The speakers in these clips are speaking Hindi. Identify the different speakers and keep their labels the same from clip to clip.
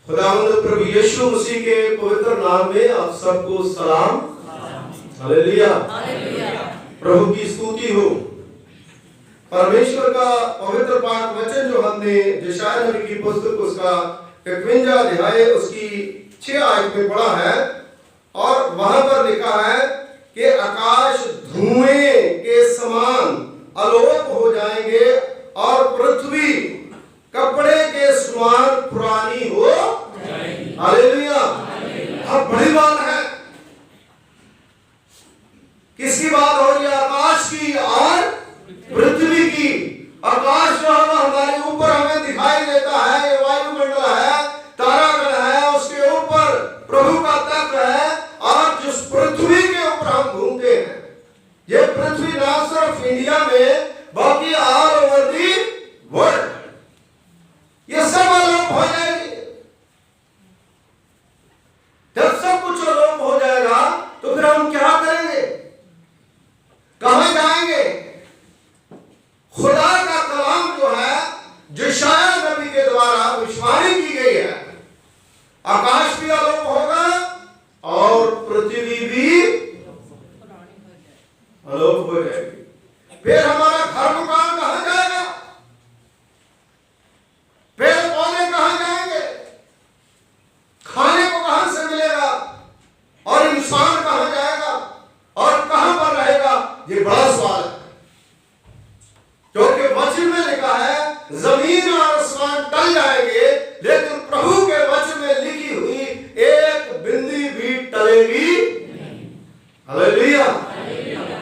Speaker 1: खुदावंद प्रभु यीशु मसीह के पवित्र नाम में आप सबको सलाम। हालेलुया। प्रभु की स्तुति हो। परमेश्वर का पवित्र पाठ वचन जो हमने यशायाह नबी की पुस्तक उसका 51 अध्याय उसकी 6 आयत में पढ़ा है और वहां पर लिखा है कि आकाश धुएं के समान आलोक हो जाएंगे और पृथ्वी कपड़े के समान पुरानी हो जाएगी। हालेलुया। अब बड़ी बात है, किसकी बात हो रही है? आकाश की और पृथ्वी की। आकाश जो हमारे ऊपर हमें दिखाई देता है, ये वायुमंडल है, तारागण है, उसके ऊपर प्रभु का तत्व है, और जिस पृथ्वी के ऊपर हम घूमते हैं, ये पृथ्वी ना सिर्फ इंडिया में बाकी ऑल ओवर दी वर्ल्ड, ये सब अलोप हो जाएगी। जब सब कुछ अलोप हो जाएगा तो फिर हम क्या करेंगे? कहां जाएंगे? खुदा का कलाम जो है यशायाह नबी के द्वारा भविष्यवाणी की गई है, आकाश भी अलोप होगा और पृथ्वी भी अलोप हो जाएगी। फिर हमारा घर मकान कहां जाएगा? पेड़ पौधे कहां जाएंगे? खाने को कहां से मिलेगा? और इंसान कहां जाएगा और कहां पर रहेगा? ये बड़ा सवाल है, क्योंकि वचन में लिखा है जमीन और आसमान टल जाएंगे, लेकिन प्रभु के वचन में लिखी हुई एक बिंदी भी टलेगी। हालेलुया।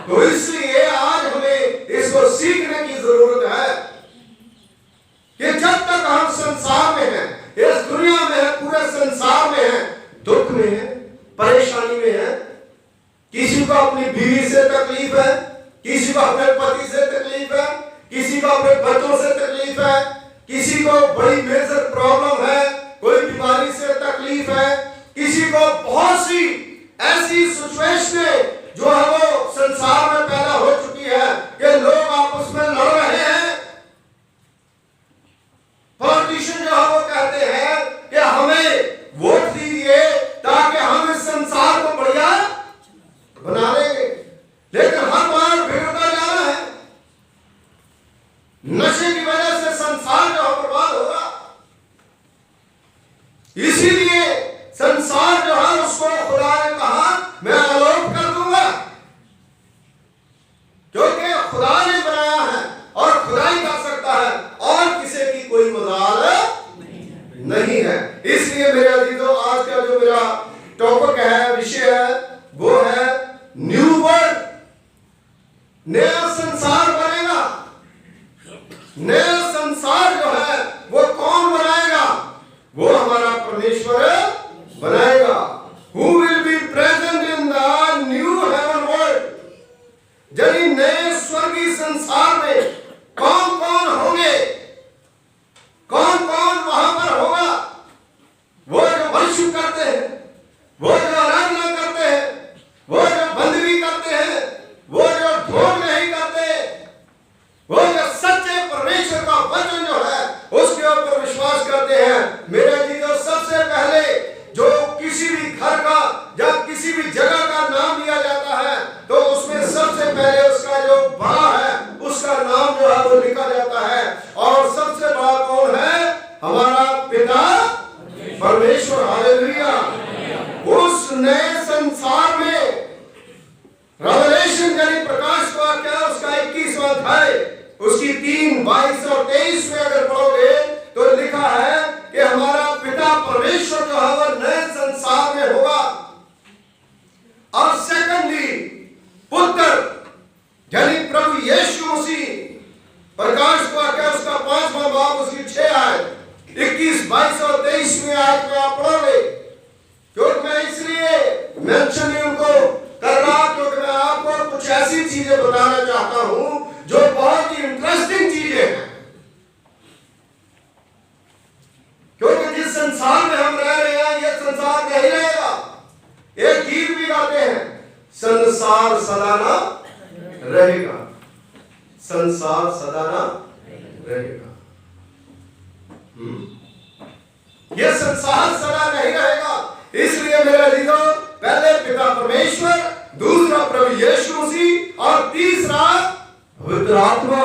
Speaker 1: तो इसलिए आज हमें इसको सीखने की जरूरत है कि जब तक हम संसार में हैं, इस दुनिया में है, पूरे संसार में है, दुख में है, परेशानी में है, किसी को अपनी बीवी से तकलीफ है, किसी को अपने पति से तकलीफ है, किसी को अपने बच्चों से तकलीफ है, किसी को बड़ी मेजर प्रॉब्लम है, कोई बीमारी से तकलीफ है, किसी को बहुत सी ऐसी सिचुएशन जो है वो संसार में पैदा हो चुकी है कि लोग आपस में लड़ रहे हैं। पॉलिटिशियन जो है वो कहते हैं कि हमें वोट दीजिए ताकि हम इस संसार को बढ़िया बना लेंगे, लेकिन हर बार बिगड़ता जा रहा है। नशे की वजह से संसार जो है बर्बाद हो रहा, इसीलिए संसार जो है उसको खुदा ने कहा मैं आलोक कर दूंगा, क्योंकि खुदा ने बनाया है और खुदा ही कर सकता है और किसी की कोई मजाल नहीं है। इसलिए मेरे अजीजों, आज का जो मेरा टॉपिक है, विषय है, वो है न्यू वर्ल्ड। नया संसार बनेगा। नया संसार जो है वो कौन बनाएगा? वो हमारा परमेश्वर बनाएगा। Who will be present in the new heaven world? यदि नए स्वर्गीय संसार में कौन कौन होंगे, कौन कौन वहां पर होगा? वो जो वर्शिप करते हैं, वो जो आराधना करते हैं, वो जो बंदगी करते हैं, वो जो ढोंग नहीं करते, वो जो सच्चे परमेश्वर का वचन जो है उसके ऊपर विश्वास करते हैं। मेरे जीजो, सबसे पहले जो किसी भी घर का या किसी भी जगह का नाम लिया जाता है तो उसमें सबसे पहले उसका जो बड़ा है उसका नाम जो है वो लिखा जाता है। और सबसे बड़ा कौन है? हमारा पिता परमेश्वर। हालेलुया। उस नए संसार में रेवलेशन यानी प्रकाश वाक्य उसका 21वां अध्याय उसकी 3, 22 और 23 में अगर पढ़ोगे तो लिखा है कि हमारा पिता परमेश्वर जो है वह नए संसार में होगा। और सेकंडली पुत्र यानी प्रभु यीशु मसीह, प्रकाश वाक्य उसका 5वां बाब उसकी 6 आयत 21, 22 और 23 में आयत में आप पढ़ोगे। क्योंकि मैं इसलिए मेंशन उनको कर रहा क्योंकि मैं आपको कुछ ऐसी चीजें बताना चाहता हूं जो बहुत ही इंटरेस्टिंग चीजें हैं। क्योंकि जिस संसार में हम रह रहे हैं ये संसार नहीं रहेगा। एक गीत भी गाते हैं, संसार सदा ना रहेगा, संसार सदा ना रहेगा। ये संसार मेरे अजीजों, पहले पिता परमेश्वर, दूसरा प्रभु यीशु मसीह और तीसरा पवित्र आत्मा,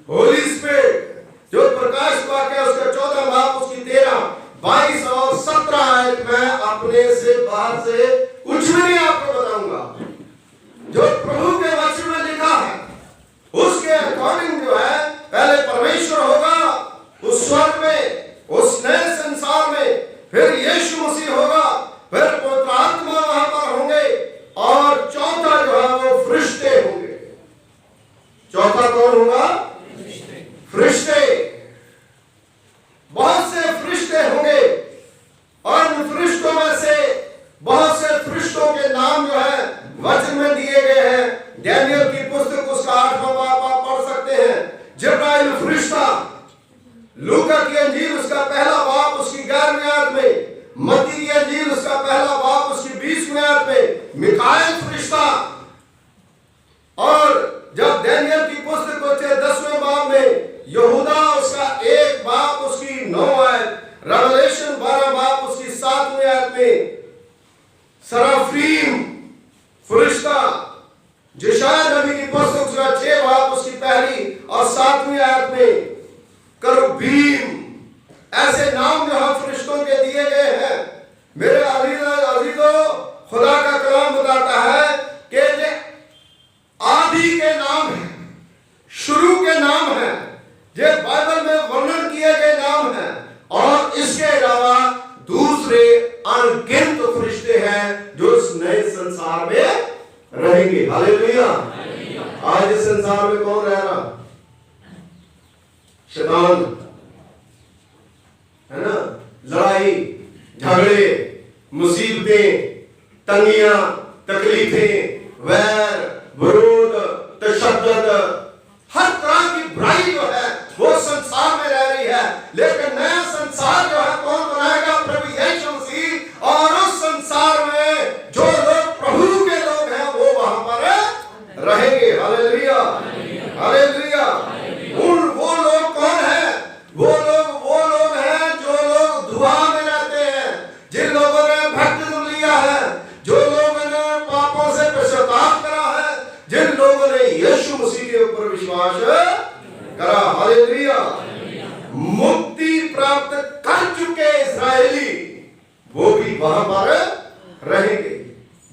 Speaker 1: होली स्पिरिट। जो प्रकाश वाक्य उसका 14 बाब उसकी 13, 22 और 17 आयत में अपने से बाहर से कुछ भी नहीं आपको बताऊंगा। जो प्रभु के वचन में लिखा है उसके अकॉर्डिंग जो है, पहले परमेश्वर होगा उस स्वर्ग में, उस नए संसार में, फिर यीशु मसीह होगा, फिर पवित्र आत्मा वहां पर होंगे, और चौथा जो है वो फरिश्ते होंगे। चौथा कौन होगा? फरिश्ते। बहुत से फरिश्ते होंगे, और उन फरिश्तों में से बहुत से फरिश्तों के नाम जो है वचन में दिए गए हैं। डैनियल की पुस्तक उसका 8वां बाब आप पढ़ सकते हैं। जिब्राइल फरिश्ता, लूका की अंजील उसका पहला बाब उसकी 11वीं आयत में, मत्ती की अंजील उसका पहला बाब उसकी 20वीं आयत में, मिकाएल फरिश्ता। और जब डैनियल की पुस्तक होते 10वें बाब में, यहूदा उसका 1 बाब उसकी 9 आयत, रेवलेशन 12 बाब उसकी 7वीं आयत में, सराफीम फरिश्ता, यशायाह नबी की पुस्तक उसका 6 बाब उसकी 1 और 7वीं आयत में, करूबीम। ऐसे नाम जो हम फरिश्तों के दिए गए हैं। मेरे अजीजों, खुदा का कलाम बताता है कि ये आदि के नाम है, शुरू के नाम है, ये बाइबल में वर्णन किए गए नाम है, और इसके अलावा दूसरे अनगिनत फरिश्ते हैं जो इस नए संसार में रहेंगे। हालेलुया। आज इस संसार में कौन रह रहा? शैतान, है ना? लड़ाई झगड़े, मुसीबतें, तंगियां, तकलीफें, वैर, विरोध, तशद्दुद, हर तरह की बुराई जो है वो संसार में रह रही है। लेकिन नया संसार जो है कौन बनाएगा? प्रभु यीशु मसीह। और उस संसार में जो लोग प्रभु के लोग हैं वो वहां पर रहेंगे। Hallelujah, hallelujah. वो लोग कौन है? वो लोग हैं जो लोग दुआ में रहते हैं, जिन लोगों ने बपतिस्मा लिया है, जो लोगों ने पापों से पश्चाताप करा है, जिन लोगों ने यीशु मसीह के ऊपर विश्वास करा। हालेलुया। मुक्ति प्राप्त कर चुके इस्राएली वो भी वहां पर रहेंगे,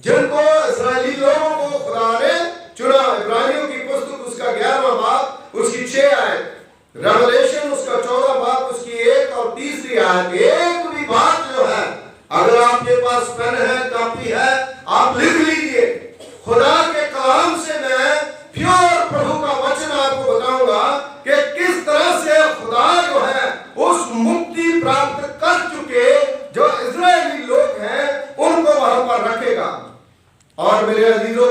Speaker 1: जिनको इस्राएली लोगों को खुदा ने चुना। इब्रानियों की पुस्तक उसका 11वां बाब उसकी 6 आयत, रेवलेशन उसका 14 बाब उसकी 1 और 3री आयत। एक भी बात जो है, अगर आपके पास पेन है, कॉपी है, आप लिख लीजिए। खुदा के कलाम से मैं प्योर प्रभु का वचन आपको बताऊंगा कि किस तरह से खुदा जो है उस मुक्ति प्राप्त कर चुके जो इस्राएली लोग हैं उनको वहां पर रखेगा। और मेरे अजीजों,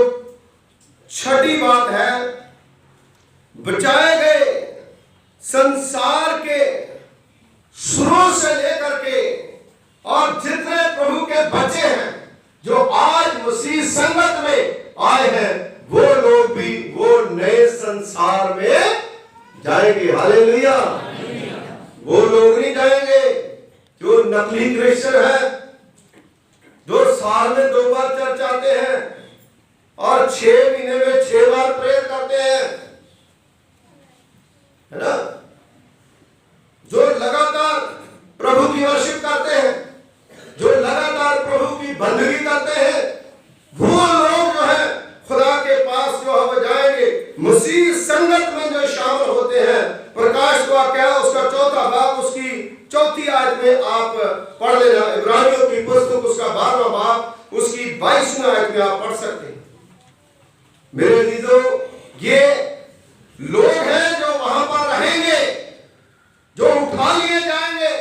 Speaker 1: छठी बात है, बचाए गए संसार के शुरू से लेकर के, और जितने प्रभु के बच्चे हैं जो आज मसीह संगत में आए हैं, वो लोग भी वो नए संसार में जाएंगे। हालेलुया। वो लोग नहीं जाएंगे जो नकली क्रिश्चियन है, जो साल में 2 बार चर्च आते हैं और 6 महीने में 6 बार प्रेयर करते हैं, है ना? जो लगातार प्रभु की वर्शिप करते हैं, जो लगातार प्रभु की बंदगी करते हैं, वो लोग जो है खुदा के पास जो है जाएंगे। मसीह संगत में जो शामिल होते हैं, प्रकाश का क्या उसका 4था बाब उसकी 4थी आयत में आप पढ़ लेना। इब्रानियों की पुस्तक उसका 12वां बाब उसकी 22वीं आयत में आप पढ़ सकते हैं। मेरे अजीजों, ये लोग हैं जो वहां पर रहेंगे, जो उठा लिए जाएंगे,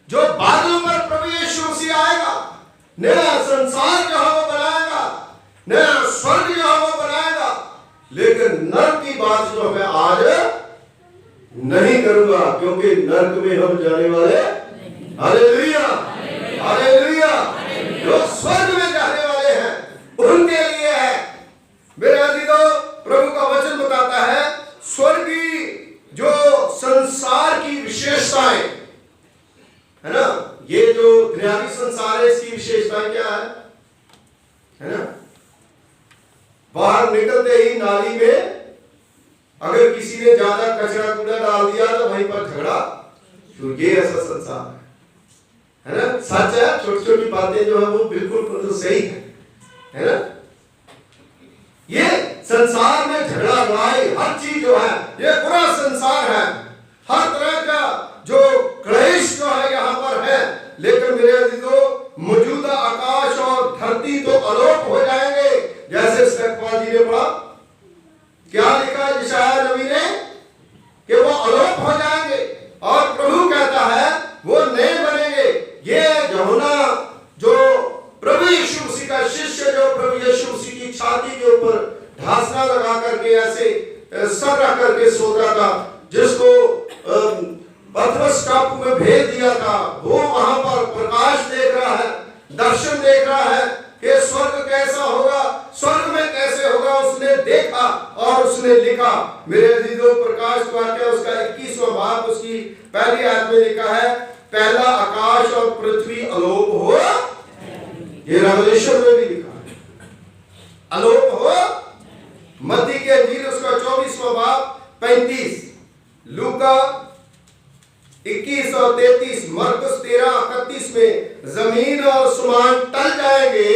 Speaker 1: जो बादलों पर प्रभु यीशु मसीह आएगा, नया संसार जो है वो बनाएगा, नया स्वर्ग जो है वो बनाएगा। लेकिन नरक की बात जो मैं आज नहीं करूंगा, क्योंकि नरक में हम जाने वाले। Hallelujah, hallelujah. जो स्वर्ग में जाने वाले हैं उनके लिए है। मेरे अजीजों, प्रभु का वचन बताता है स्वर्गीय जो संसार की विशेषताएं है ना, ये जो दुनियावी संसार है इसकी विशेषता क्या है ना? बाहर निकलते ही नाली में अगर किसी ने ज्यादा कचरा कूड़ा डाल दिया तो वहीं पर झगड़ा। तो ये ऐसा संसार है ना? सच है, छोटी छोटी बातें जो है वो बिल्कुल तो सही है ना? ये संसार में झगड़ा लड़ाई हर चीज जो है ये पूरा संसार है, हर तरह का जो क्लेश जो है यहाँ पर है। लेकिन मेरे अजीजों, मौजूदा आकाश और धरती तो अलोप हो जाएंगे, जैसे सतपाल जी ने पढ़ा। क्या लिखा है यशायाह नबी ने कि वो अलोप हो जाएंगे और प्रभु कहता है वो नए बनेंगे। ये यूहन्ना जो प्रभु यीशु मसीह का शिष्य, जो प्रभु यीशु मसीह की छाती के ऊपर ढांसना लगा करके ऐसे सर रख करके सो रहा था, जिसको पतरस टापू में भेज दिया था, वो वहां पर प्रकाश देख रहा है, दर्शन देख रहा है कि स्वर्ग कैसा होगा, स्वर्ग में कैसे होगा। उसने देखा और उसने लिखा। मेरे अजीजों, प्रकाश वाक्य उसका 21वां भाग उसकी पहली आयत में लिखा है, पहला आकाश और पृथ्वी अलोप हो। ये रेवलेशन में भी लिखा है, अलोप हो। मत्ती के अंजील उसका 24वां भाग 35, लूका 21 और 33, मरकुस 13:31 में जमीन और आसमान टल जाएंगे,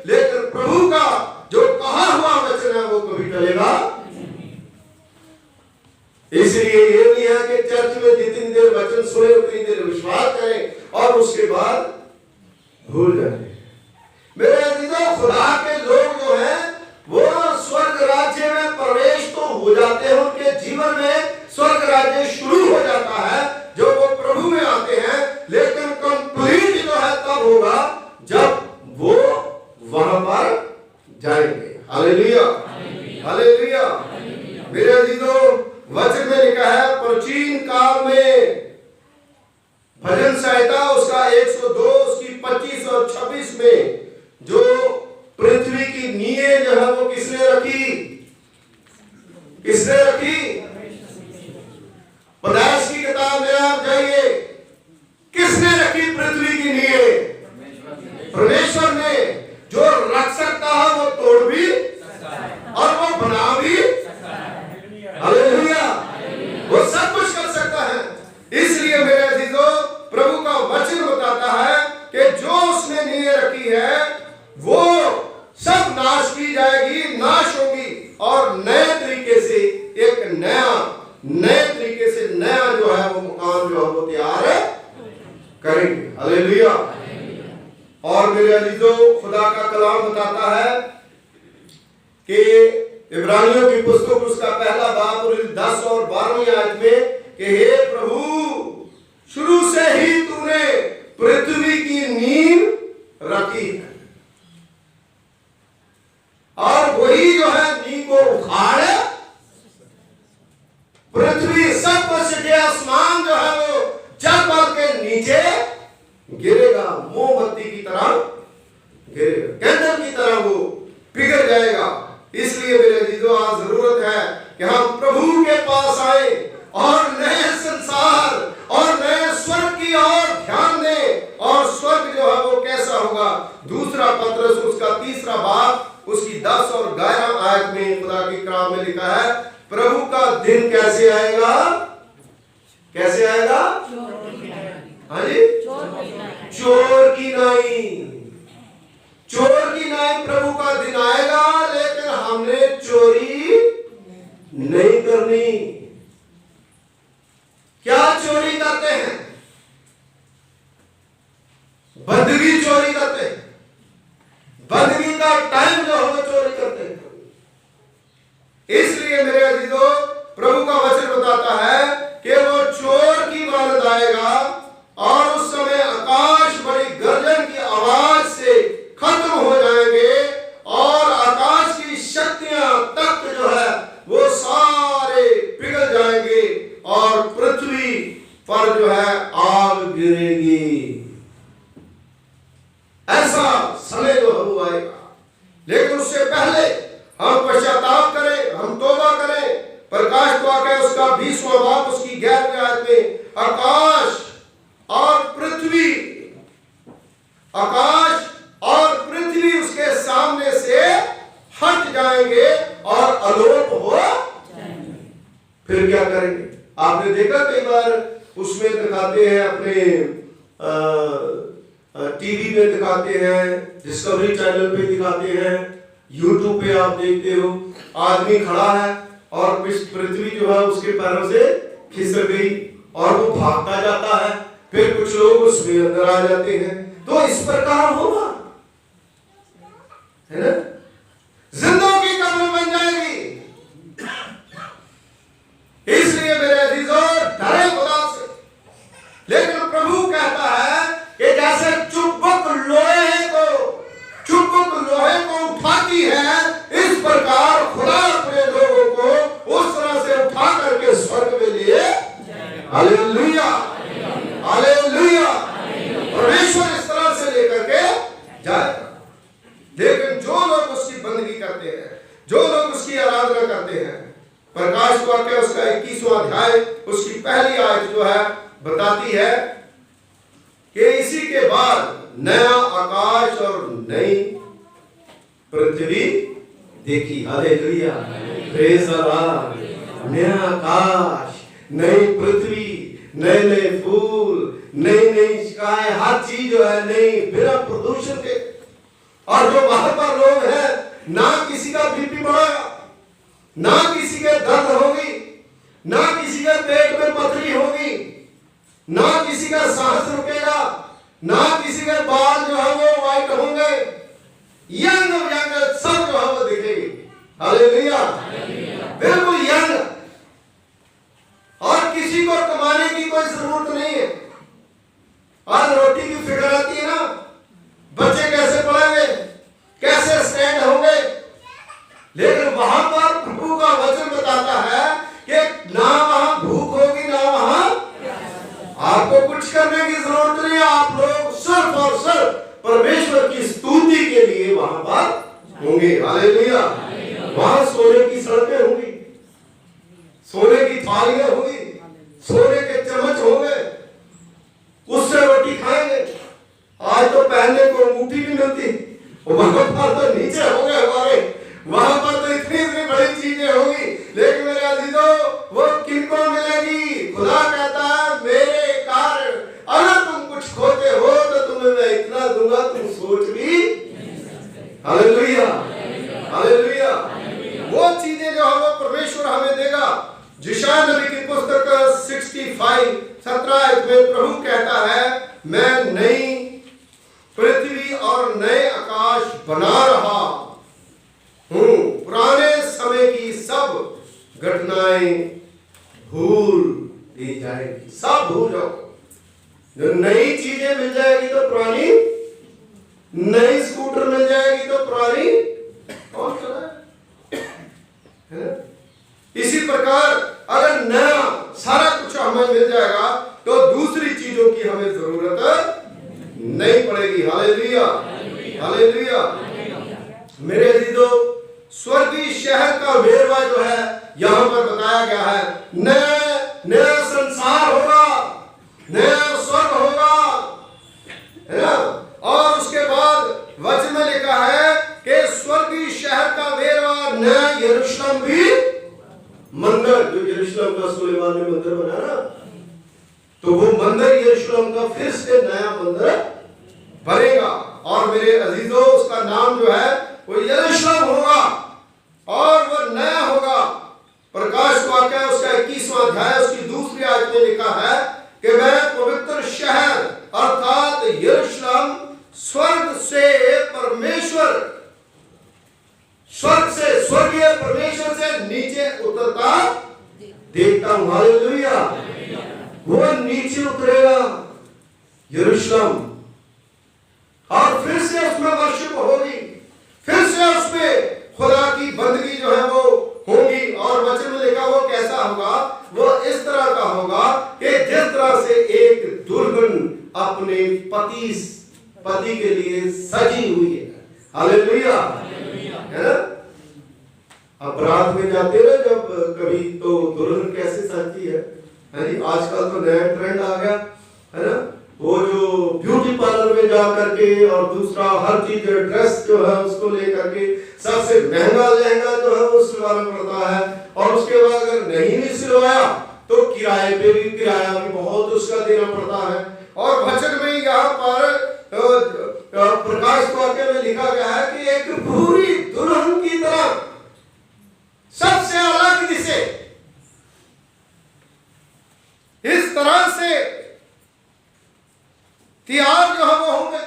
Speaker 1: लेकिन प्रभु का जो कहा हुआ वचन है वो कभी टलेगा। इसलिए ये नहीं है कि चर्च में जितनी देर वचन सुने उतनी देर विश्वास करें और उसके बाद भूल जाए। मेरे अजीजों, खुदा के लोग जो हैं वो स्वर्ग राज्य में प्रवेश तो हो जाते हैं, उनके जीवन में स्वर्ग राज्य शुरू हो जाता है जो वो प्रभु में आते हैं। लेकिन कंप्लीट जो है तब होगा जब वो वहां पर जाएंगे। Hallelujah, hallelujah. मेरे अजीजों, वचन में लिखा है प्राचीन काल में भजन संहिता उसका 102 उसकी 25 और 26 में जो पृथ्वी की नींव जो है वो किसने रखी? किसने रखी? पैदाइश की किताब में आप जाइए, किसने रखी पृथ्वी की नींव? परमेश्वर ने। जो रख सकता है वो तोड़ भी और वो बना भी। हालेलुया, वो सब कुछ कर सकता है। इसलिए मेरे अजीजों, प्रभु का वचन बताता है कि जो उसने नींव रखी है वो सब नाश की जाएगी, नाश होगी और नए तरीके से एक नए तरीके से नया जो है वो मकान जो है वो तैयार करेंगे। हालेलुया। और मेरे अजीजों, खुदा का कलाम बताता है कि इब्रानियों की पुस्तक उसका पहला बाब 10 और 12वीं आयत में कि हे प्रभु, शुरू से ही तूने पृथ्वी की नींव रखी है और वही जो है नींव को उखाड़ पृथ्वी सब कुछ के आसमान जो है वो जल पल के नीचे गिरेगा, मोमबत्ती की तरह गिरेगा, कैंडल की तरह वो पिघल जाएगा। इसलिए मेरे अजीजों, आज जरूरत है कि हम प्रभु के पास आए और नए संसार और नए स्वर्ग की ओर ध्यान दें। और स्वर्ग जो है वो कैसा होगा? दूसरा पत्रस उसका 3रा बाब उसकी 10 और 11 आयत में खुदा की कलाम में लिखा है, प्रभु का दिन कैसे आएगा? कैसे आएगा? हाँ जी, चोर की नाई। चोर की नाई प्रभु का दिन आएगा, लेकिन हमने चोरी नहीं करनी। क्या चोरी करते हैं? बंदगी चोरी करते हैं। बंदगी का टाइम जो हम चोरी करते हैं। इसलिए मेरे अजीजों, प्रभु का वचन बताता है कि वो चोर की मानद आएगा और उस समय आकाश बड़ी गर्जन की आवाज से खत्म हो जाएंगे और आकाश की शक्तियां तख्त जो है वो सारे पिघल जाएंगे और पृथ्वी पर जो है आग गिरेगी। ऐसा समय जो है वो आएगा। लेकिन उससे पहले हम पश्चाताप करें, हम तौबा करें। प्रकाश वाक्य उसका 20वां बाब उसकी 11वीं आयत में आकाश और पृथ्वी आकाश और पृथ्वी उसके सामने से हट जाएंगे और अलोप हो जाएंगे। फिर क्या करेंगे? आपने देखा कई बार उसमें दिखाते हैं, अपने टीवी पे दिखाते हैं, डिस्कवरी चैनल पे दिखाते हैं, यूट्यूब पे आप देखते हो, आदमी खड़ा है और पृथ्वी जो है उसके पैरों से खिसक गई और वो भागता जाता है, फिर कुछ लोग उसमें अंदर आ जाते हैं। तो इस प्रकार होगा, है ना? जिंदों की कब्र बन जाएगी। इसलिए मेरे अजीजों, डरे खुदा से। लेकिन प्रभु कहता है कि जैसे चुंबक लोहे को उठाती है, इस प्रकार खुदा अपने लोगों को उस तरह से उठा करके स्वर्ग में लिए। Hallelujah, hallelujah. परमेश्वर इस तरह से लेकर के जाएगा। लेकिन जो लोग उसकी बंदगी करते हैं, जो लोग उसकी आराधना करते हैं, प्रकाश वाक्य उसका 21वां अध्याय उसकी पहली आयत जो है बताती है कि इसी के बाद नया आकाश और नई पृथ्वी देखी। Hallelujah, praise the Lord. नया आकाश, नई पृथ्वी, नए नए फूल, नई नई शिकायत, हर चीज जो है नई, बिना प्रदूषण के। और जो वहां पर लोग हैं, ना किसी का बीपी बढ़ेगा, ना किसी के दर्द होगी, ना किसी के पेट में पथरी होगी, ना किसी का सांस रुकेगा, ना किसी के बाल जो है वो व्हाइट होंगे, यंग यंग सब जो है वो दिखेगी। हालेलुया, बिल्कुल यंग। और किसी को कमाने की कोई जरूरत नहीं है। आज रोटी की फिक्र आती है ना, बच्चे कैसे पढ़ेंगे, कैसे स्टैंड होंगे। लेकिन वहां पर प्रभु का वचन बताता है कि ना वहां भूख होगी, ना वहां आपको कुछ करने की जरूरत नहीं है। आप लोग सिर्फ और सिर्फ परमेश्वर की स्तुति के लिए वहां पर होंगे। हालेलुया। वहां सोने की सड़कें होंगी, सोने की थालियां होंगी, सोने के चम्मच होंगे, उससे रोटी खाएंगे। आज तो पहनने को अंगूठी भी मिलती, वहां पर तो नीचे होंगे हमारे, वहां पर तो इतनी बड़ी चीजें होगी। लेकिन मेरे अजीजों, वो किनको मिलेगी? खुदा कहता है मेरे कारण अगर तुम कुछ खोते हो तो तुम्हें मैं इतना दूंगा तुम सोच भी। Hallelujah, hallelujah. वो चीजें जो है वो परमेश्वर हमें देगा। यशायाह नबी की पुस्तक 65:17 में प्रभु कहता है, मैं नई पृथ्वी और नए आकाश बना रहा हूं, पुराने समय की सब घटनाएं भूल दी जाएगी। सब भूल जाओ। जो नई चीजें मिल जाएगी तो पुरानी, नई स्कूटर मिल जाएगी तो पुरानी कौन चलाए, है ना? इसी प्रकार अगर नया सारा कुछ हमें मिल जाएगा तो दूसरी चीजों की हमें जरूरत नहीं पड़ेगी। Hallelujah, hallelujah. मेरे अजीजों, स्वर्गीय शहर का वेरवा जो है यहां पर बताया गया है। नया संसार होगा, नया स्वर्ग होगा, है ना? और उसके बाद वचन में लिखा है कि स्वर्गीय शहर का वेरवा, नया यरूशलेम भी मंदिर, जो यरूशलेम का सुलेमान ने मंदिर बनाया ना, तो वो मंदिर यरूशलेम का फिर से नया मंदिर बनेगा। और मेरे अजीजों, उसका नाम जो है वो यरूशलेम होगा और वो नया होगा। प्रकाश वाक्य उसका 21वां अध्याय उसकी दूसरी आयत में लिखा है कि मैं पवित्र शहर अर्थात यरूशलेम स्वर्ग से परमेश्वर, स्वर्ग से, स्वर्गीय परमेश्वर से नीचे उतरता देखता हूं। हालेलुया। वो नीचे उतरेगा यरूशलेम और फिर से उसमें वर्शिप होगी, फिर से उसमें खुदा की बंदगी जो है वो होगी। और वचन में लिखा वो कैसा होगा? वो इस तरह का होगा कि जिस तरह से एक दुल्हन अपने पति के लिए सजी हुई है। हालेलुया, है ना? अब बारात में जाते हैं जब कभी, तो दुल्हन कैसे सजती है जी? आजकल तो नया ट्रेंड आ गया, है ना? वो जो ब्यूटी पार्लर पार्लर में जा करके, और दूसरा हर चीज ड्रेस जो है उसको लेकर के सबसे महंगा लहंगा जो है वो सिलवाना पड़ता है, और उसके बाद अगर नहीं भी सिलवाया तो किराए पे भी, किराया भी बहुत उसका देना पड़ता है। और वचन में यहाँ पर प्रकाश वाक्य में लिखा गया है कि एक पूरी दुल्हन की तरह सबसे अलग दिशे, इस तरह से तैयार जो है वो होंगे।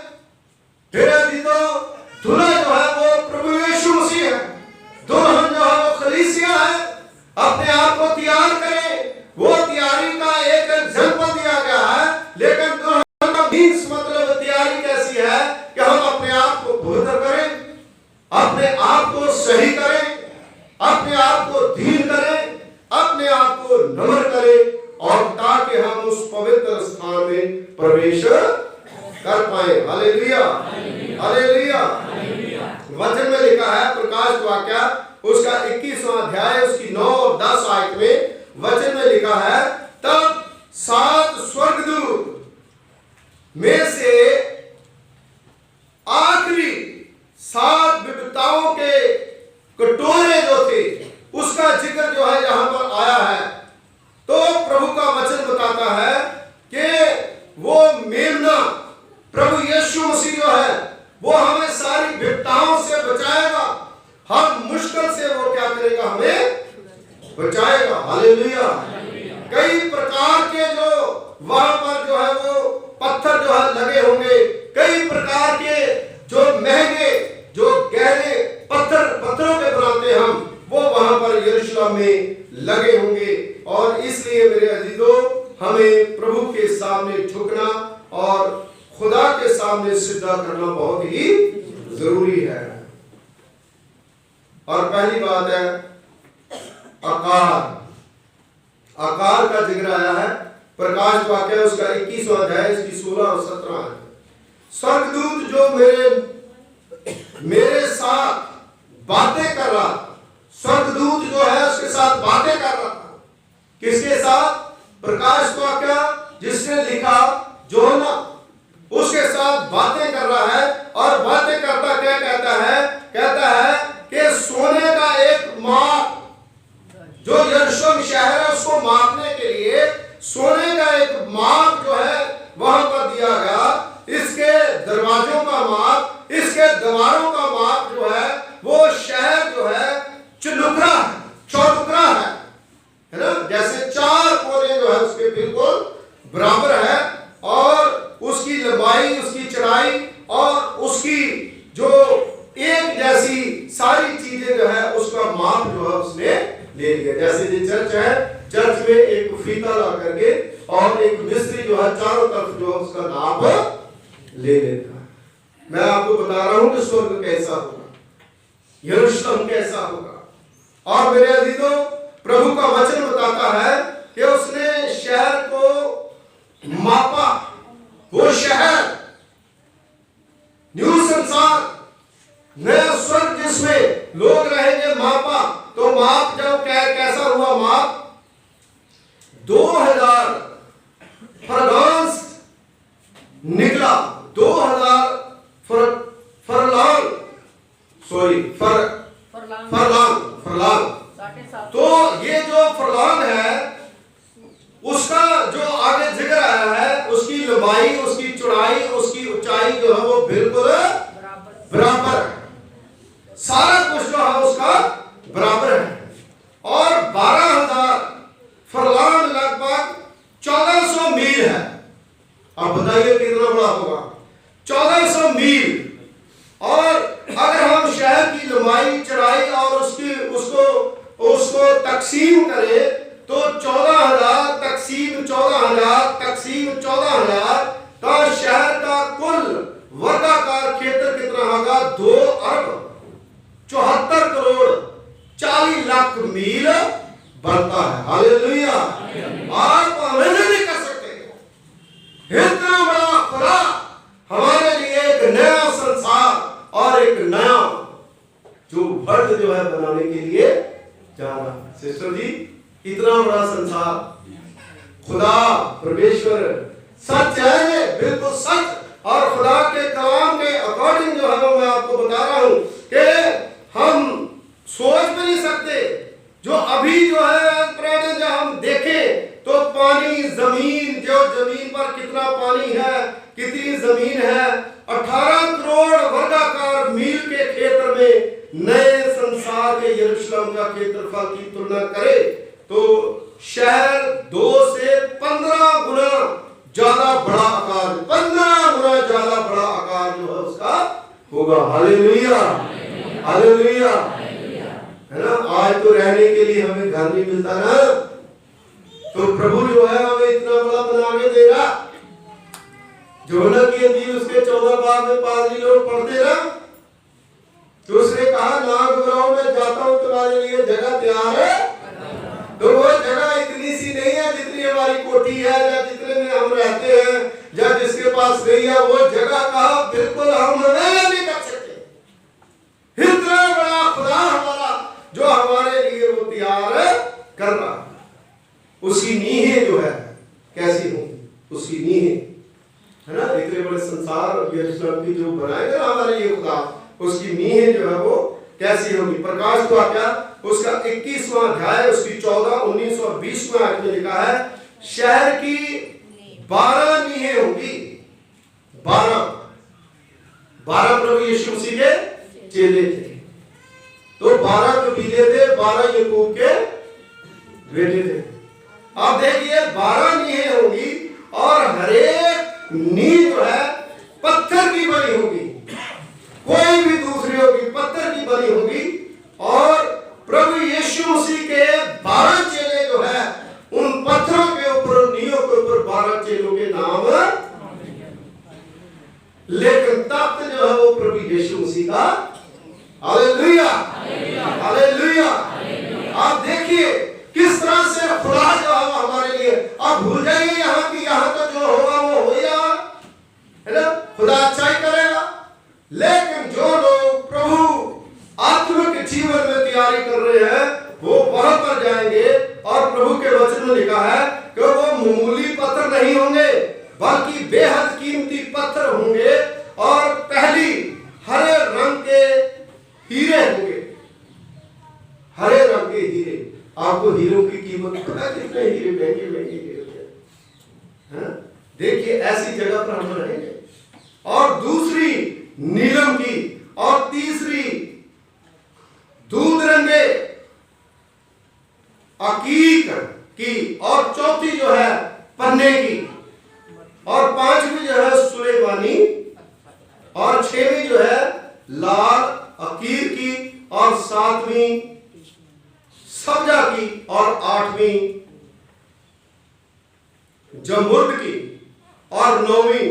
Speaker 1: फिर तो दूल्हा जो है वो प्रभु यीशु मसीह है, दुल्हन जो है वो कलीसिया है। अपने आप को तैयार करें, वो तैयारी का एक एग्जाम्पल दिया गया है। लेकिन दुल्हन का मीन्स मतलब तैयारी कैसी है कि हम अपने आप को बेहतर करें, अपने आप को सही करें, अपने आप को धीर करें, अपने आप को नम्र करें, और ताकि हम उस पवित्र स्थान में प्रवेश कर पाए। Hallelujah, hallelujah. वचन में लिखा है प्रकाश वाक्य उसका 21वां अध्याय उसकी 9 और 10 आयत में वचन में लिखा है, तब 7 स्वर्गदूत में से आखिरी 7 विपत्ताओं के कटोरे जो थे उसका जिक्र जो है यहां पर आया है। तो प्रभु का वचन बताता है कि वो मेमना प्रभु यीशु मसीह जो है वो हमें सारी विपत्ताओं से बचाएगा, हर मुश्किल से वो क्या करेगा, हमें बचाएगा। हालेलुया। कई प्रकार के जो वहां पर जो है वो पत्थर जो है लगे होंगे, कई प्रकार के जो महंगे जो गहरे पत्थरों के बनाते हम, वो वहां पर यरूशलेम में लगे होंगे। और इसलिए मेरे अजीजों, हमें प्रभु के सामने झुकना और खुदा के सामने सिजदा करना बहुत ही जरूरी है। और पहली बात है आकार। आकार का जिक्र आया है प्रकाश वाक्य उसका 21वां अध्याय इसकी 16 और 17 है। स्वर्गदूत जो मेरे साथ बातें कर रहा, स्वर्गदूत जो है उसके साथ बातें कर रहा था। किसके साथ? प्रकाश वाक्य जिसने लिखा जोना, उसके साथ बातें कर रहा है। और बातें करता क्या कहता है? कहता है कि सोने का एक माप, जो यरूशलेम शहर है उसको मापने के लिए सोने का एक माप जो है वहां पर दिया गया। इसके दरवाजों का माप, इसके दीवारों का माप जो है वो शहर जो है चौटुकरा है, चौटुकरा है ना, जैसे 4 कोने जो है उसके बिल्कुल बराबर है। और उसकी लंबाई, उसकी चौड़ाई और उसकी जो एक जैसी सारी चीजें जो है उसका माप जो है उसने ले लिया। जैसे ये चर्च है, चर्च में एक फीता ला करके और एक मिस्त्री जो है चारों तरफ जो है उसका नाप ले लेता है। मैं आपको बता रहा हूं कि स्वर्ग कैसा होगा, यरूशलेम कैसा होगा। और मेरे अजीजों, प्रभु का वचन बताता है कि उसने शहर को मापा। वो शहर, न्यू संसार, नया स्वर्ग जिसमें लोग रहेंगे, मापा। तो माप जब कैसा हुआ? माप 2000 फरलांग निकला। 2000 फरलांग, सॉरी फरलांग। तो ये जो फरलांग है उसका जो आगे जिक्र आया है, उसकी लंबाई, उसकी चौड़ाई, उसकी ऊंचाई जो है वो बिल्कुल बराबर है। सारा कुछ जो है उसका बराबर है। और 12,000 फरलांग लगभग 1400 मील है। अब बताइए कितना बड़ा होगा? 1400 मील। और अगर हम शहर की लंबाई, चौड़ाई और उसको तकसीम करें तो 14,000 तकसीम 14,000 तकसीम 14,000 तो शहर का कुल वर्गाकार क्षेत्र कितना होगा? 2 अरब 74 करोड़ 40 लाख मील बनता है। हालेलुया। आप अंदाजा नहीं कर सकते इतना बड़ा खुदा हमारे लिए एक नया संसार और एक नया जो वर्ग जो है बनाने के लिए जा रहा है। सिस्टर जी, इतना बड़ा संसार, खुदा परमेश्वर सच है, बिल्कुल सच। और खुदा जमीन है, 18 करोड़ वर्गाकार मील के क्षेत्र में नए संसार के यरूशलेम का क्षेत्रफल की तुलना करें तो शहर 2 से 15 गुना ज्यादा बड़ा आकार, 15 गुना ज्यादा बड़ा आकार जो है उसका होगा। हालेलुया, हालेलुया, है ना। आज तो रहने के लिए हमें घर नहीं मिलता ना, तो प्रभु जो है हमें इतना बड़ा बना के देगा। जोना की अंजील उसके 14 बाब में पादरी लोग पढ़ते ना, तो उसने कहा ना घबराओ, मैं जाता हूं तुम्हारे लिए जगह तैयार है। तो वो जगह इतनी सी नहीं है जितनी हमारी कोठी है या जितने में हम रहते हैं या जिसके पास नहीं है, वो जगह कहा बिल्कुल हम नहीं कर सकते। इतना बड़ा खुदा हमारा जो हमारे लिए वो तैयार कर रहा है। उसकी नींहें जो है कैसी होंगी, उसकी नींहें, है ना, इतने बड़े संसार यरूशलेम की जो बनाएगा हमारे लिए खुदा, उसकी नींहें जो है वो कैसी होगी। प्रकाश तो क्या उसका 21वां अध्याय उसकी 14, 19 और 20वां आयत में लिखा है, शहर की 12 नींहें होंगी। 12 प्रभु यीशु मसीह के चेले थे, तो 12 कबीले थे, 12 याकूब के बेटे थे। अब देखिए 12 नींहें होंगी और हरेक नींह जो है पत्थर की बनी होगी, कोई भी दूसरी होगी, पत्थर की बनी होगी। और प्रभु यीशु मसीह के 12 चेले जो है उन पत्थरों के ऊपर, नींहों के ऊपर 12 चेलों के नाम, लेकिन तख्त जो है वो प्रभु यीशु मसीह का। Hallelujah, hallelujah. आप देखिए किस तरह से खुदा जो है हमारे लिए, आप भूल जाइए यहाँ की, यहाँ तो जो होगा वो हो जाएगा, है ना, खुदा अच्छा ही करेगा। लेकिन जो लोग प्रभु आत्मिक जीवन में तैयारी कर रहे हैं वो वहां पर जाएंगे, और प्रभु के वचन में लिखा है कि वो मामूली पत्थर नहीं होंगे बल्कि बेहद कीमती पत्थर होंगे, और पहली हरे रंग के हीरे होंगे। हरे रंग के हीरे, आपको हीरों की कीमत पता है कितने हीरे, महंगे महंगे हीरे हैं। देखिए ऐसी जगह पर हम रहेंगे। और दूसरी नीलम की, और तीसरी दूध रंगे अकीक की, और चौथी जो है पन्ने की, और 5वीं जो है सुलेमानी, और 6वीं जो है लाल अकीर की, और 7वीं सब्जा की, और 8वीं जमुर्द की, और 9वीं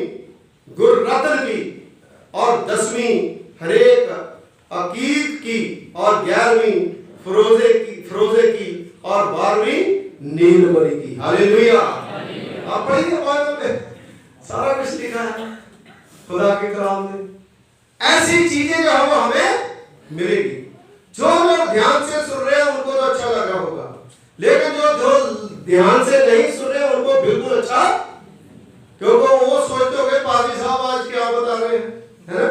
Speaker 1: गुररत्न की, और 10वीं हरेक अकीक की, और 11वीं फरोजे की, और 12वीं नीलमणि की। हालेलुया। आप पढ़िए बाइबल में सारा कुछ लिखा है खुदा के कलाम में। ऐसी चीजें जो है वो हमें मिलेगी। जो लोग ध्यान से सुन रहे हैं उनको तो अच्छा लग रहा होगा, लेकिन जो ध्यान से नहीं सुन रहे हैं उनको बिल्कुल अच्छा, क्योंकि वो सोचते हो पादी साहब आज क्या बता रहे हैं, है ना।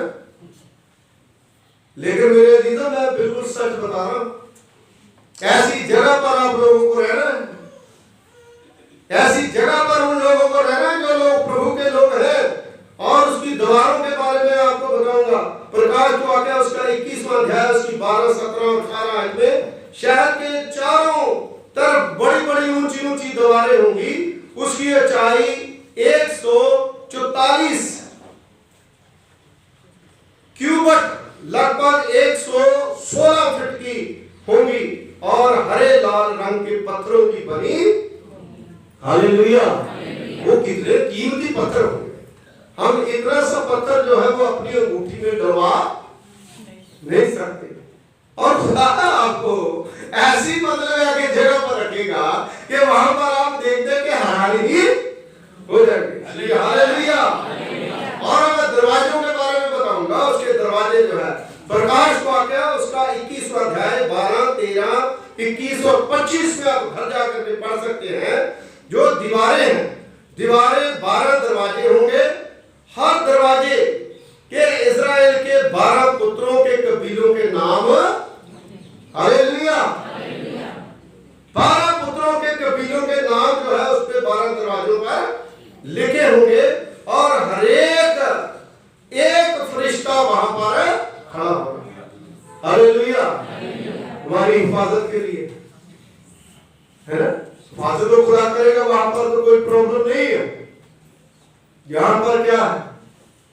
Speaker 1: लेकिन मेरे अजीजों मैं बिल्कुल सच बता रहा हूं, ऐसी जगह पर आप लोगों को रहना है, ऐसी जगह पर उन लोगों को रहना है जो लोग प्रभु के लोग हैं। और उसकी दीवारों के बारे में आपको बताऊंगा। प्रकाश जो आके उसका 21वां अध्याय उसकी 12, 17 और 18 आयत में, शहर के चारों तरफ बड़ी बड़ी ऊंची ऊंची दीवारें होंगी। उसकी ऊंचाई 144 क्यूबट लगभग 116 फीट की होंगी, और हरे लाल रंग के पत्थरों की बनी। हालेलुया। वो कितने कीमती पत्थर होंगे। हम इतना सा पत्थर जो है वो अपनी अंगूठी में डलवा नहीं सकते। और खुदा आपको ऐसी मतलब के जगह पर रखेगा कि वहां पर आप देखते कि हैरानी ही हो जाएगी। हालेलुया। और मैं दरवाजों के बारे में बताऊंगा। उसके दरवाजे जो है प्रकाश वाक्य उसका 21वां अध्याय 12, 13, 21 और 25 में आप घर जाकर के पढ़ सकते हैं। जो दीवारें हैं, दीवारें 12 दरवाजे होंगे। हर दरवाजे के इजराइल के 12 पुत्रों के कबीलों के नाम। हालेलुया। 12 पुत्रों के कबीलों के नाम जो है उस पे 12 दरवाजों पर लिखे होंगे। और हरेक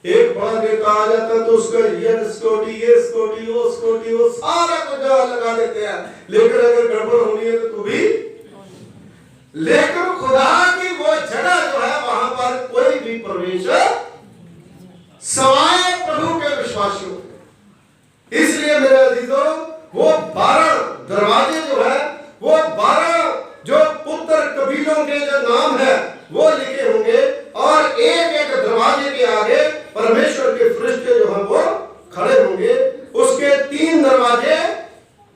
Speaker 1: एक बड़ा नेता आ जाता तो उसका ये सिक्योरिटी वो सारा कुछ लगा देते हैं, लेकिन अगर गड़बड़ होनी है तो भी, लेकिन खुदा की वो जगह जो है वहां पर कोई भी प्रवेश सवाए प्रभु के विश्वासियों। इसलिए मेरे अजीजों वो 12 दरवाजे जो है, वो 12 जो पुत्र कबीलों के जो नाम है वो लिखे होंगे, और एक एक दरवाजे के आगे परमेश्वर के फरिश्ते जो है वो खड़े होंगे। उसके 3 दरवाजे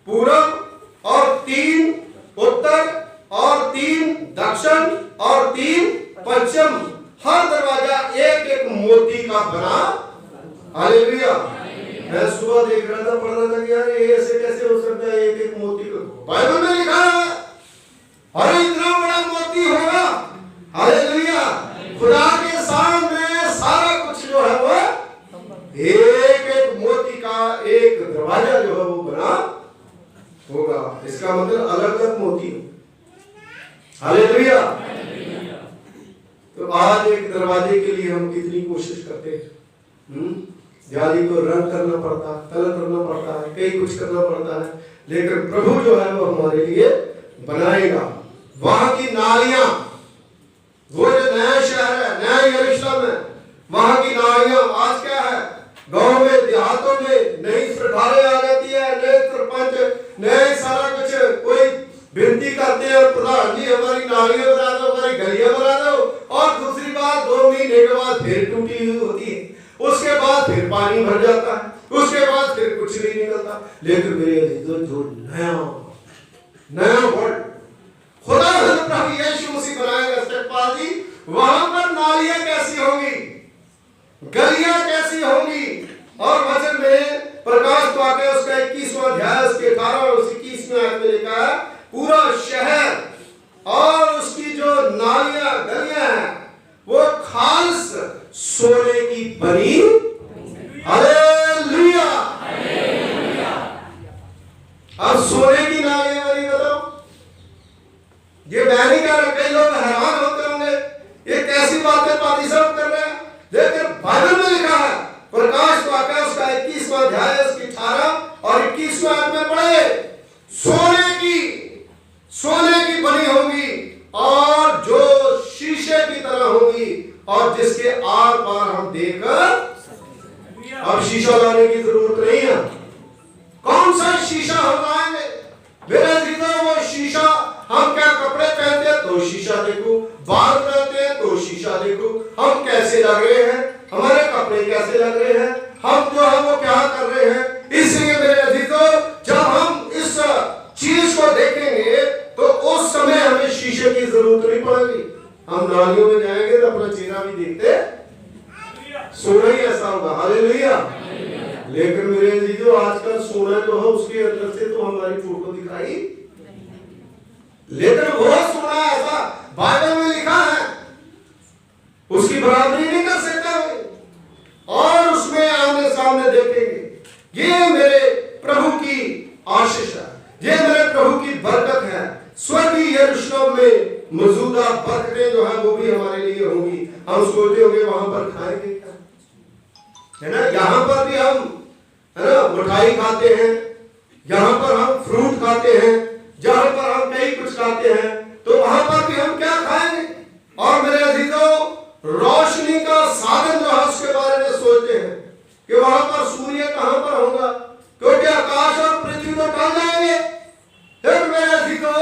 Speaker 1: पूरब और 3 उत्तर और 3 दक्षिण और 3 पश्चिम, हर दरवाजा एक एक मोती का बना। हालेलुया। मैं सुबह देख रहा था, पढ़ रहा था कि यार ये ऐसे कैसे हो सकता है, एक एक मोती का बाइबल में लिखा है, अरे इतना बड़ा मोती होगा। हालेलुया। खुदा के सामने सारा कुछ जो है वो एक एक मोती का एक दरवाजा जो है वो बना होगा। इसका मतलब अलग अलग मोती। हालेलुया। तो आज एक दरवाजे के लिए हम कितनी कोशिश करते हैं, जाली को रंग करना पड़ता है, कलर करना पड़ता है, कई कुछ करना पड़ता है, लेकिन प्रभु जो है वो हमारे लिए बनाएगा। वहां की नालियां, वो जो नया शहर है, नया यरूशलेम है, वहां की नालियां आज क्या है, गांव में देहातों में नई सरकारें आ जाती है, नए सरपंच, नए सारा कुछ, कोई विनती करते हैं प्रधान जी हमारी नालियां बना दो, हमारी गलियां बना दो, और दूसरी बात 2 महीने के बाद फिर टूटी हुई होती है, उसके बाद फिर पानी भर जाता है, उसके बाद फिर कुछ नहीं निकलता। लेकिन मेरे अजीजों जो नया वर्ल्ड खुदा प्रभु यीशु मसीह बनाएगा सतपाल जी, वहां पर नालियां कैसी होंगी, गलियां कैसी होंगी। और वचन में प्रकाश पाके उसका 21वां अध्याय उसके 18 और 21वें आयत में लिखा है, पूरा शहर और उसकी जो नालियां गलियां हैं वो खालस सोने की बनी। हालेलुया। अब सोने की नालियां बनी, बताओ ये बयानी कर रहे, कई लोग हैरान होते होंगे ये कैसी बातें पादी साहब कर रहे हैं, लेकिन बाइबल में लिखा है, प्रकाश वाक्य उसका 21वां अध्याय उसकी 18 और 21वां आयत में पढ़े, सोने की बनी होगी और जो शीशे की तरह होगी, और जिसके आर पार हम देखकर, अब शीशा लाने की जरूरत नहीं है। कौन सा शीशा हम लाएंगे मेरे जीवन, वो शीशा, हम क्या कपड़े पहनते हैं तो शीशा देखो, बाल बनाते हैं तो शीशा देखो, हम कैसे लग रहे हैं, हमारे कपड़े कैसे लग रहे हैं, हम जो है वो क्या कर रहे हैं। इसलिए मेरे अजीजों जब हम इस चीज को देखेंगे तो उस समय हमें शीशे की जरूरत नहीं पड़ेगी। हम नालियों में जाएंगे तो अपना चेहरा भी देखते सोना ही ऐसा होगा। हालेलुया। लेकिन मेरे अजीजों आजकल सोना जो है उसके अंदर से तो हमारी फोटो दिखाई, लेकिन वो सोना ऐसा बाइबल में लिखा है उसकी बराबरी नहीं कर सकता, और उसमें आमने सामने देखेंगे। ये मेरे प्रभु की आशीष है, ये मेरे प्रभु की बरकत है। स्वर्गीय यरूशलेम में मौजूदा बरकतें जो है वो भी हमारे लिए होंगी। हम सोचते होंगे वहां पर खाएंगे क्या, है ना, यहाँ पर भी हम, है ना, मिठाई खाते हैं, यहाँ पर हम फ्रूट खाते हैं, जहां पर हम कई कुछ खाते हैं, तो वहां पर भी हम क्या खाएंगे। और मेरे अजीजों रोशनी का साधन जो है उसके बारे में सोचते हैं कि वहां पर सूर्य कहां पर होगा, क्योंकि आकाश और पृथ्वी तो टल जाएंगे। फिर मेरे अजीजों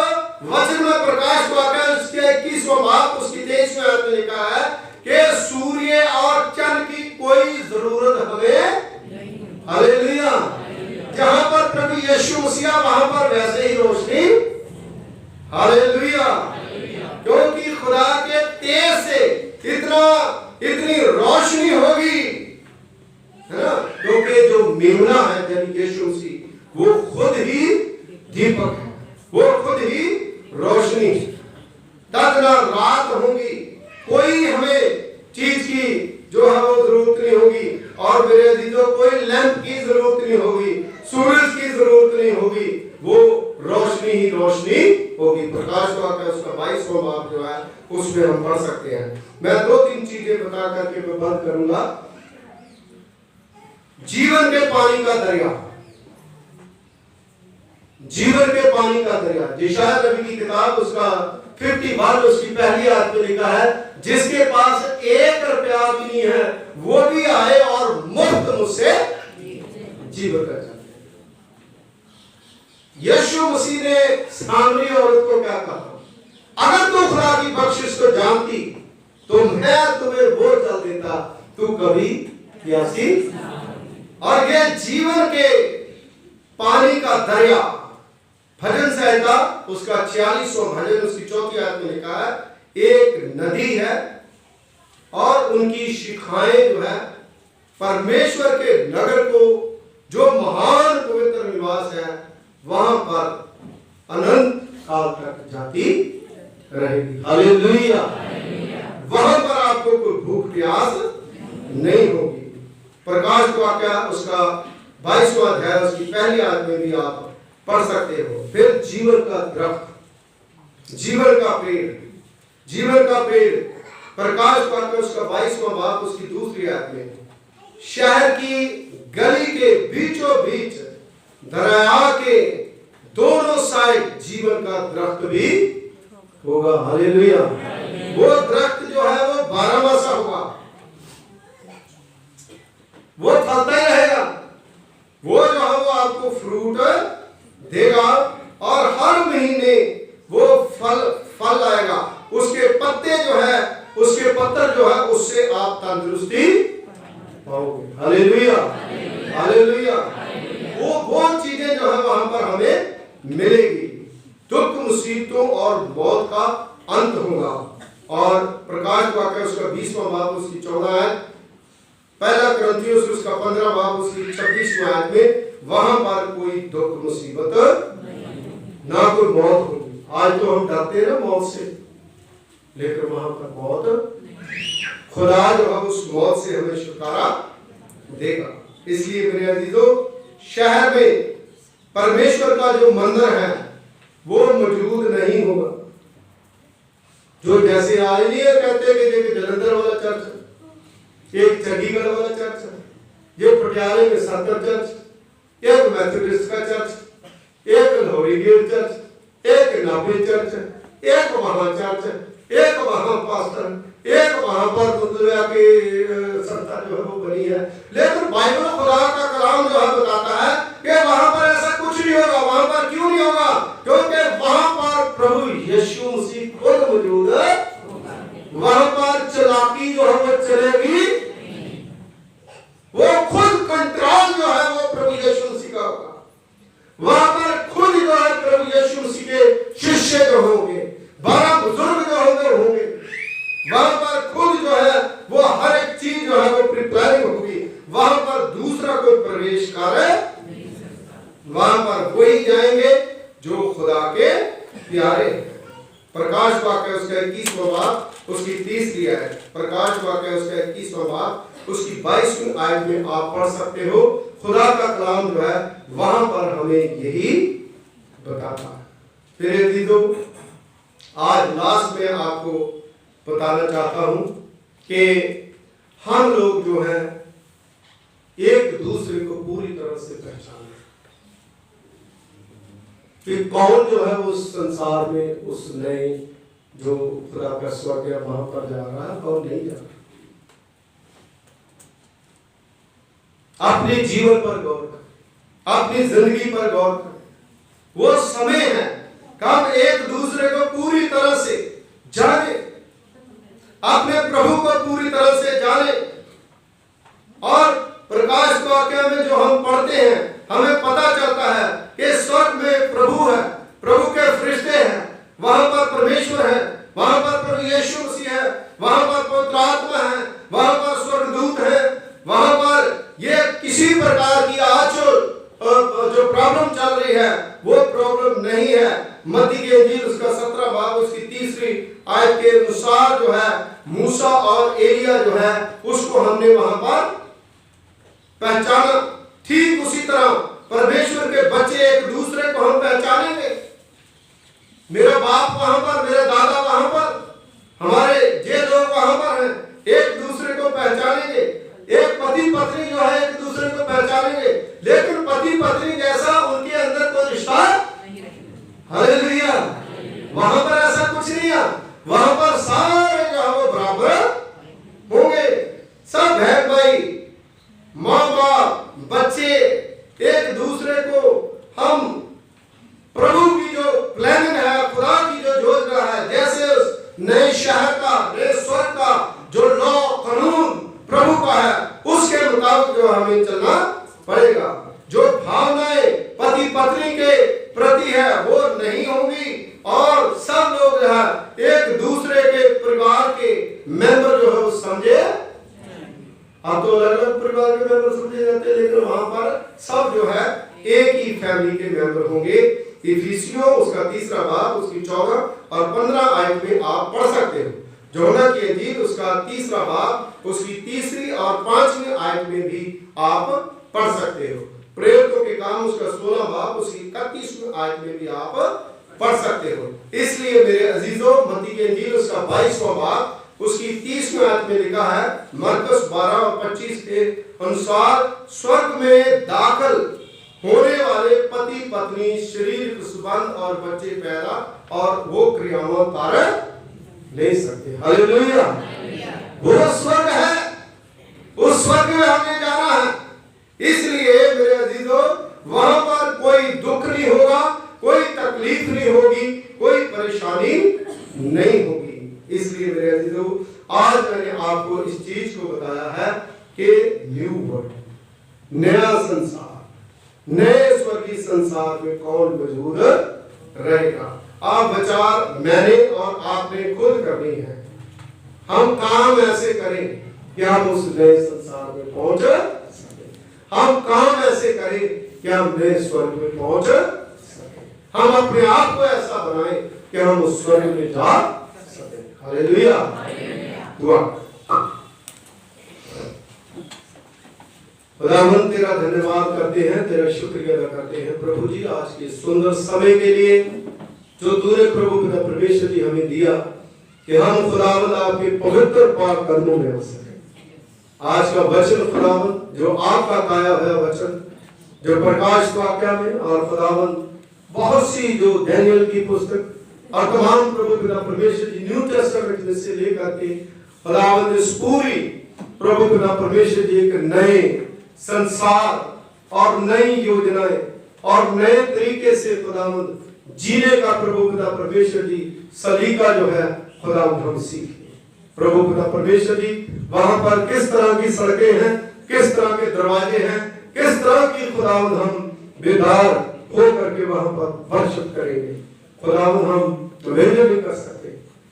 Speaker 1: वचन में प्रकाश पाकर उसके 21वां भाग उसकी 23वें आयत में लिखा है कि सूर्य और चंद्र की कोई जरूरत हमें। हालेलुया। जहां पर प्रभु यीशु मसीह वहां पर वैसे ही रोशनी। हालेलुया। क्योंकि खुदा के तेज से इतनी रोशनी होगी, है ना, क्योंकि जो मेमना है यानी यीशु मसीह वो खुद ही दीपक है, वो खुद ही रोशनी। तब ना रात होगी, कोई हमें चीज की जो है वो जरूरत नहीं होगी, और मेरे अजीजों कोई लैंप की जरूरत नहीं होगी, सूरज की जरूरत नहीं होगी, वो रोशनी ही रोशनी होगी। प्रकाश वाक्य उसका 22वां भाग जो है उसमें हम पढ़ सकते हैं। मैं 2-3 चीजें बता करके मैं बंद करूंगा। जीवन के पानी का दरिया, जीवन के पानी का दरिया। यशायाह नबी की किताब उसका 51 उसकी पहली आयत में लिखा है, जिसके पास 1 रुपया भी नहीं है वो भी आए और मुफ्त मुझसे जीवन का जल। यीशु मसीह ने सामरी औरत को क्या कहा, अगर तू खुदा की बख्शिश को जानती तो मैं तुम्हें वो जल देता, तू कभी प्यासी। और ये जीवन के पानी का दरिया, भजन संहिता उसका 46वां भजन उसकी 4वीं आयत में लिखा है, एक नदी है और उनकी शिखाएं जो है परमेश्वर के नगर को, जो महान पवित्र निवास है, वहां पर अनंत काल तक जाती रहेगी। हालेलुया। वहां पर आपको कोई भूख प्यास नहीं होगी। प्रकाश वाक्य उसका 22वां अध्याय उसकी पहली आयत में भी आप पढ़ सकते हो। फिर जीवन का दरख्त, जीवन का पेड़, जीवन का पेड़, प्रकाश वाक्य उसका 22वां बाब उसकी दूसरी आयत में, शहर की गली के बीचों बीच दरिया के दोनों साइड जीवन का दरख्त भी होगा। हालेलुया। वो दरख्त जो है वो 12 मासा होगा, वो फलता ही रहेगा, वो जो है वो आपको फ्रूट देगा और हर महीने वो फल लाएगा। उसके पत्ते जो है, उसके पत्तर जो है, उससे आप तंदुरुस्ती पाओगे। Hallelujah, hallelujah. वो चीजें जो है वहां पर हमें मिलेगी। दुख, मुसीबतों और मौत का अंत होगा। और प्रकाश वाक्य उसका 20वां बाब उसकी 14 आयत, पहला कुरिन्थियों उसका 15 बाब उसकी 26वां आयत में, वहां पर कोई दुख मुसीबत ना कोई मौत होगी। आज तो हम डरते हैं ना मौत से, लेकिन वहां पर मौत, खुदा जो है उस मौत से हमें छुटकारा देगा। इसलिए मेरे अजीजों, शहर में परमेश्वर का जो मंदिर है वो मौजूद नहीं होगा। जो जैसे आज नहीं कहते कि देखिए जलंधर वाला चर्च, एक चंडीगढ़ वाला चर्च, ये पटियाले में सत्तर चर्च, एक मेथोडिस्ट का चर्च, एक लाहौरी गेट चर्च, एक नाभे चर्च, एक वहां चर्च, एक वहां पास्टर, एक वहां पर दुनिया की संस्था जो है वो बनी है। लेकिन बाइबल खुदा का कलाम जो है बताता है कि वहां पर ऐसा कुछ नहीं होगा। वहां पर क्यों नहीं होगा? क्योंकि वहां पर प्रभु यीशु मसीह खुद मौजूद है। वहां पर चालाकी जो है वो चलेगी, वो खुद कंट्रोल जो है वो प्रभु यीशु मसीह का होगा। वहां पर खुद जो है प्रभु यीशु मसीह के शिष्य जो होंगे, 12 बुजुर्ग जो होंगे, वहां पर खुद जो है वो हर एक चीज जो है वो प्रिपेयरिंग होगी। वहां पर दूसरा कोई प्रवेश कर वहां पर वही जाएंगे जो खुदा के प्यारे। प्रकाश वाक्य उसका 21वां बाब उसकी 30वीं आयत, प्रकाश वाक्य उसका 21वां बाब उसकी 22वीं आयत में आप पढ़ सकते हो। खुदा का कलाम जो है वहां पर हमें यही बताता है। फिर दीदो, आज लास्ट में आपको बताना चाहता हूं कि हम लोग जो है एक दूसरे को पूरी तरह से पहचाने कि कौन जो है उस संसार में, उस नए जो खुदा का स्वर्ग है वहां पर जा रहा है, कौन नहीं जा रहा। अपने जीवन पर गौर कर, अपनी जिंदगी पर गौर कर। वो समय है कब एक दूसरे को पूरी तरह से जाने, अपने प्रभु को पूरी तरह से जाने। और प्रकाश वाक्य में जो हम पढ़ते हैं हमें पता चलता है कि स्वर्ग में प्रभु है, प्रभु के फरिश्ते हैं, वहां पर परमेश्वर है, वहां पर प्रभु यीशु मसीह है, वहां पर पवित्र आत्मा है, वहां पर स्वर्गदूत है। वहां पर ये किसी प्रकार की आज जो प्रॉब्लम चल रही है वो प्रॉब्लम नहीं है। मत्ती की इंजील उसका 17 बाब उसकी 3री आयत के अनुसार जो है मूसा और एलिया जो है उसको हमने वहां पर पहचाना। ठीक उसी तरह परमेश्वर के बच्चे एक दूसरे को हम पहचानेंगे। मेरा बाप वहां पर, मेरा दादा वहां पर, हमारे जे लोग वहां पर हैं, एक दूसरे को पहचानेंगे। एक पति पत्नी जो है एक दूसरे को जाएंगे, लेकिन पति पत्नी जैसा उनके अंदर कोई रिश्ता हालेलुया, वहां पर ऐसा कुछ नहीं है। वहां पर सारे जो है वो बराबर होंगे, सब बहन भाई, माँ बाप, बच्चे, एक दूसरे को हम प्रभु की जो प्लानिंग है, खुदा की जो योजना है, जैसे उस नए शहर का, नए स्वर्ग का जो लॉ कानून प्रभु का है, उसके मुताबिक जो हमें चलना पड़ेगा। जो भावनाएं पति पत्नी के प्रति है वो नहीं होंगी, और सब लोग जो है एक दूसरे के परिवार के मेंबर जो है वो समझे। अब तो अलग अलग परिवार के मेंबर समझे जाते हैं, लेकिन वहां पर सब जो है एक ही फैमिली के मेंबर होंगे। इफिसियों उसका 3 बाब उसकी 14 और 15 आयत में आप पढ़ सकते हो। यूहन्ना की इंजील उसका 3 बाब उसकी 3 और 5वीं आयत में भी आप पढ़ सकते हो। प्रेरितों के काम उसका 16 बाब उसकी 31वीं आयत में भी आप पढ़ सकते हो। इसलिए मेरे अजीजों, मत्ती की इंजील उसका 22वां बाब उसकी 30वीं आयत में लिखा है, मरकुस 12 और 25 के अनुसार स्वर्ग में दाखिल होने वाले पति पत्नी शरीर संबंध और बच्चे पैदा और वो क्रियाओं कारण ले सकते। हालेलुया, वो स्वर्ग है, उस स्वर्ग में हमें जाना है। इसलिए मेरे अजीजों, वहां पर कोई दुख नहीं होगा, कोई तकलीफ नहीं होगी, कोई परेशानी नहीं होगी। इसलिए मेरे अजीजों, आज मैंने आपको इस चीज को बताया है कि न्यू वर्ल्ड, नया संसार, नए स्वर्गीय संसार में कौन मौजूद रहेगा। आप विचार मैंने और आपने खुद करनी है। हम काम ऐसे करें कि हम उस नए संसार में पहुंच सके। हम काम ऐसे करें कि हम नए स्वर्ग में पहुंच सके। हम अपने आप को ऐसा बनाएं कि हम उस स्वर्ग में जा सके। हालेलुया, दुआ। खुदावंद तेरा धन्यवाद करते हैं, तेरा शुक्रिया अदा करते हैं प्रभु जी, आज के सुंदर समय के लिए जो तूने प्रभु पिता परमेश्वर जी हमें दिया कि हम खुदावंद आपके पवित्र पाक कदमों में हो सके। आज का वचन खुदावंद जो आपका काया हुआ वचन, जो प्रकाश वाक्य में, और खुदावंद बहुत सी जो डैनियल की पुस्तक और तमाम प्रभु पिता परमेश्वर जी न्यू टेस्टामेंट में से लेकर के खुदावंद इस पूरी प्रभु पिता परमेश्वर जी एक नए संसार और नई योजनाएं और नए तरीके से खुदावंद जीने का प्रभु पिता परमेश्वर जी सलीका जो है खुदावंद हम सीखे। प्रभु पिता परमेश्वर जी वहां पर किस तरह की सड़कें हैं, किस तरह के दरवाजे हैं, किस तरह की खुदावंद हम बेदार हो करके वहां पर वर्शिप करेंगे। खुदावंद हम इमेजिन नहीं कर सकते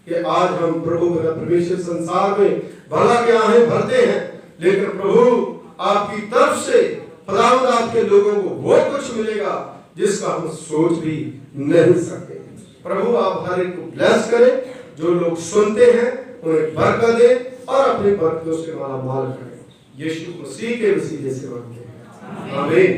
Speaker 1: कि आज हम प्रभु पिता परमेश्वर संसार में भला क्या है भरते हैं, लेकिन प्रभु आपकी तरफ से खुदावंद आपके लोगों को वो कुछ मिलेगा जिसका हम सोच भी नहीं सकते। प्रभु आप हर एक को ब्लेस करें, जो लोग सुनते हैं उन्हें बरकत दे और अपने बरकतों से माला माल करें। यीशु मसीह के वसीले से मांगते हैं, आमीन।